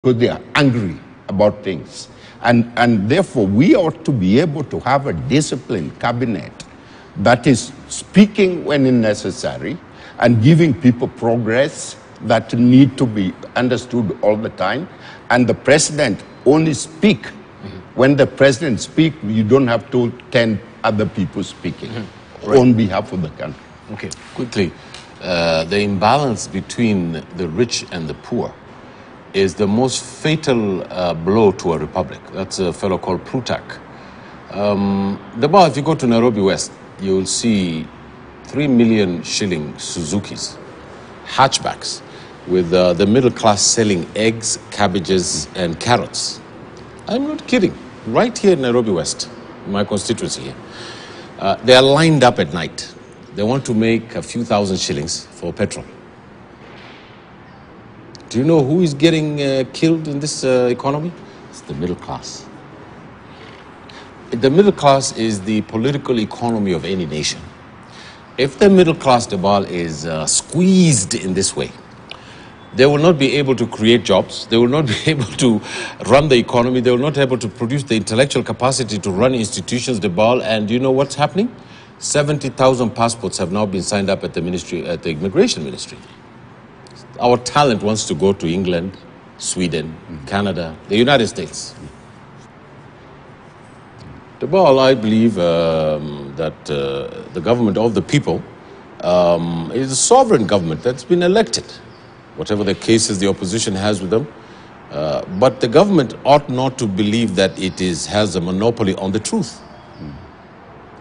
because they are angry about things. And therefore, we ought to be able to have a disciplined cabinet that is speaking when necessary and giving people progress that need to be understood all the time. And the president only speak. When the president speaks, you don't have to 10 other people speaking on behalf of the country. Okay, quickly, the imbalance between the rich and the poor is the most fatal blow to a republic. That's a fellow called Plutarch. If you go to Nairobi West, you will see 3 million shilling Suzukis, hatchbacks, with the middle class selling eggs, cabbages, and carrots. I'm not kidding. Right here in Nairobi West, my constituency here, they are lined up at night. They want to make a few thousand shillings for petrol. Do you know who is getting killed in this economy? It's the middle class. The middle class is the political economy of any nation. If the middle class, Debal, is squeezed in this way, they will not be able to create jobs. They will not be able to run the economy. They will not be able to produce the intellectual capacity to run institutions, Debal. And do you know what's happening? 70,000 passports have now been signed up at the ministry, at the immigration ministry. Our talent wants to go to England, Sweden, Canada, the United States. Debal, I believe that the government of the people is a sovereign government that's been elected, whatever the cases the opposition has with them. But the government ought not to believe that it has a monopoly on the truth.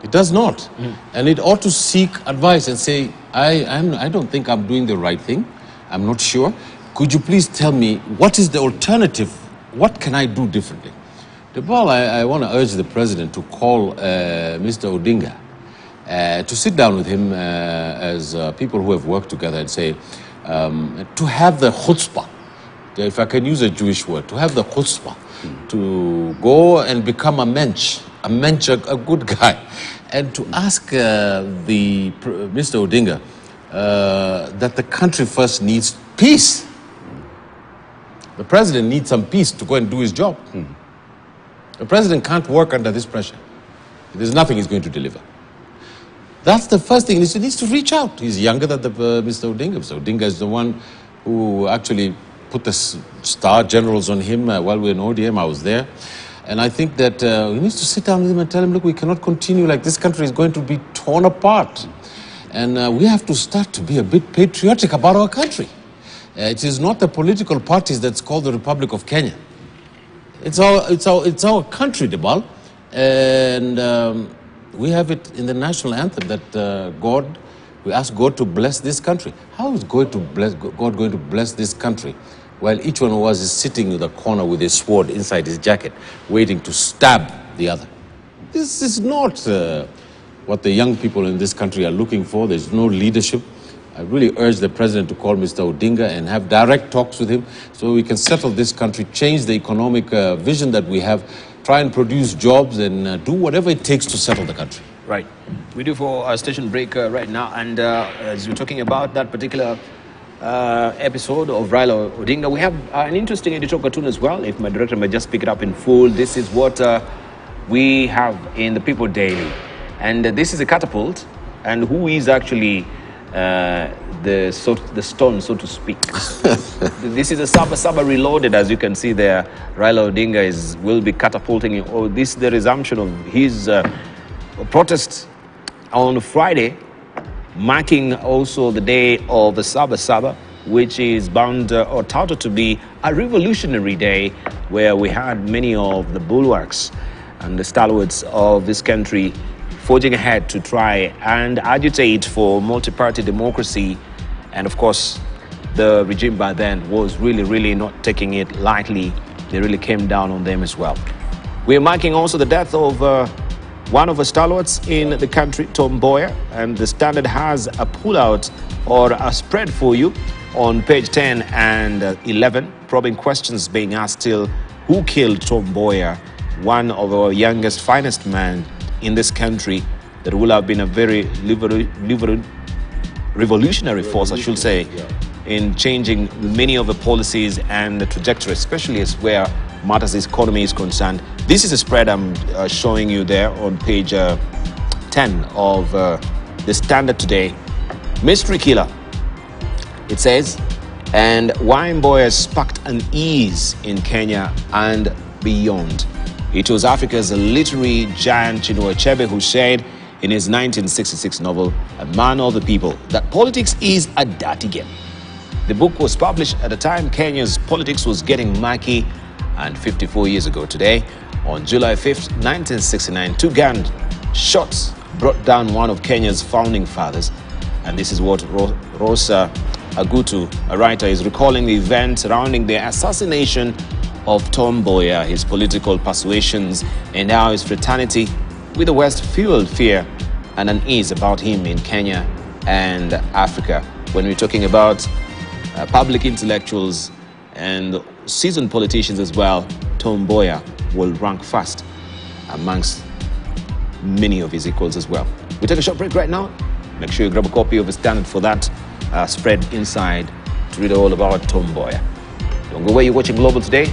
It does not. And it ought to seek advice and say, I don't think I'm doing the right thing. I'm not sure. Could you please tell me what is the alternative? What can I do differently? Debal, I want to urge the president to call Mr. Odinga, to sit down with him as people who have worked together and say, to have the chutzpah, if I can use a Jewish word, to have the chutzpah, to go and become a mensch, a good guy, and to ask Mr. Odinga that the country first needs peace. The president needs some peace to go and do his job. The president can't work under this pressure. There's nothing he's going to deliver. That's the first thing. He needs to reach out. He's younger than Mr. Odinga. Mr. Odinga is the one who actually put the star generals on him while we were in ODM. I was there. And I think that he needs to sit down with him and tell him, look, we cannot continue like this. Country is going to be torn apart. And we have to start to be a bit patriotic about our country. It is not the political parties that's called the Republic of Kenya. It's our country, Debal. And we have it in the national anthem that we ask God to bless this country. How is God going to bless this country while each one of us is sitting in the corner with his sword inside his jacket, waiting to stab the other? This is not what the young people in this country are looking for. There's no leadership. I really urge the president to call Mr. Odinga and have direct talks with him so we can settle this country, change the economic vision that we have, try and produce jobs and do whatever it takes to settle the country. Right. We do for a station break right now. And as we're talking about that particular episode of Raila Odinga, we have an interesting editorial cartoon as well. If my director may just pick it up in full. This is what we have in the People Daily. And this is a catapult. And who is actually the stone, so to speak. This is a Saba reloaded, as you can see there. Raila Odinga will be catapulting. This is the resumption of his protest on Friday, marking also the day of the Saba, which is bound or touted to be a revolutionary day, where we had many of the bulwarks and the stalwarts of this country forging ahead to try and agitate for multi-party democracy. And of course, the regime by then was really not taking it lightly. They really came down on them as well. We're marking also the death of one of the stalwarts in the country, Tom Mboya, and the Standard has a pullout or a spread for you on page 10 and 11, probing questions being asked still, who killed Tom Mboya, one of our youngest, finest men in this country that will have been a very revolutionary force, I should say, in changing many of the policies and the trajectory, especially as where matters economy is concerned. This is a spread I'm showing you there on page 10 of the Standard today. Mystery killer, it says, and why Mboya sparked unease in Kenya and beyond. It was Africa's literary giant Chinua Achebe who said in his 1966 novel, A Man of the People, that politics is a dirty game. The book was published at a time Kenya's politics was getting murky, and 54 years ago today, on July 5th, 1969, two gunshots brought down one of Kenya's founding fathers. And this is what Rosa Agutu, a writer, is recalling the event surrounding the assassination of Tom Mboya, his political persuasions, and how his fraternity with the West fueled fear and unease about him in Kenya and Africa. When we're talking about public intellectuals and seasoned politicians as well, Tom Mboya will rank first amongst many of his equals as well. We take a short break right now. Make sure you grab a copy of the Standard for that spread inside to read all about Tom Mboya. Don't go away, you're watching Global Today.